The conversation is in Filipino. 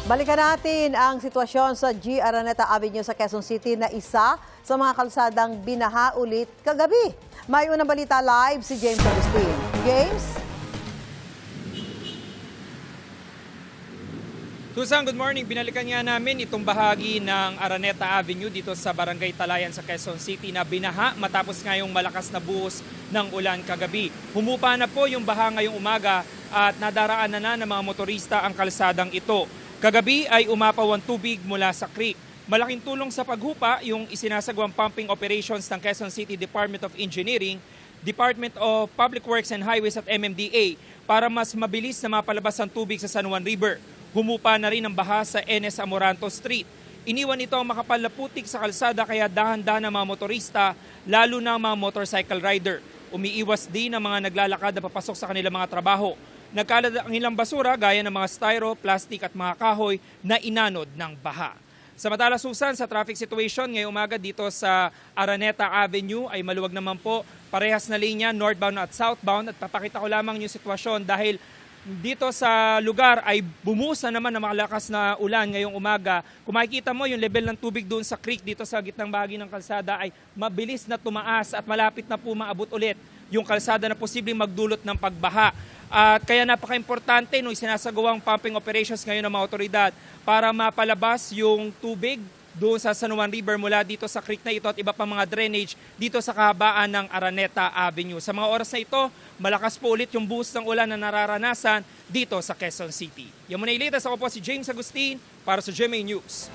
Balikan natin ang sitwasyon sa G. Araneta Avenue sa Quezon City na isa sa mga kalsadang binaha ulit kagabi. May unang balita live si James Agustin. James? Susan, good morning. Binalikan nga namin itong bahagi ng Araneta Avenue dito sa Barangay Talayan sa Quezon City na binaha matapos ngayong malakas na buhos ng ulan kagabi. Humupa na po yung baha ngayong umaga at nadaraanan na ng mga motorista ang kalsadang ito. Kagabi ay umapaw ang tubig mula sa creek. Malaking tulong sa paghupa yung isinasagawang pumping operations ng Quezon City Department of Engineering, Department of Public Works and Highways at MMDA para mas mabilis na mapalabas ang tubig sa San Juan River. Humupa na rin ang baha sa NS Amoranto Street. Iniwan ito ang makapal na putik sa kalsada kaya dahan-dahan ang mga motorista, lalo na ang mga motorcycle rider. Umiiwas din ang mga naglalakad na papasok sa kanilang mga trabaho. Nagkalat ang ilang basura gaya ng mga styro, plastic at mga kahoy na inanod ng baha. Samantala Susan, sa traffic situation ngayong umaga dito sa Araneta Avenue ay maluwag naman po. Parehas na linya northbound at southbound at papakita ko lamang yung sitwasyon dahil dito sa lugar ay bumusa naman ng malakas na ulan ngayong umaga. Kung makikita mo yung level ng tubig doon sa creek dito sa gitnang bahagi ng kalsada ay mabilis na tumaas at malapit na po maabot ulit yung kalsada na posibleng magdulot ng pagbaha. At kaya napaka-importante nung sinasagawang pumping operations ngayon ng mga otoridad para mapalabas yung tubig doon sa San Juan River mula dito sa creek na ito at iba pang mga drainage dito sa kahabaan ng Araneta Avenue. Sa mga oras na ito, malakas po ulit yung buhos ng ulan na nararanasan dito sa Quezon City. Yan muna ilitas, ako po si James Agustin para sa GMA News.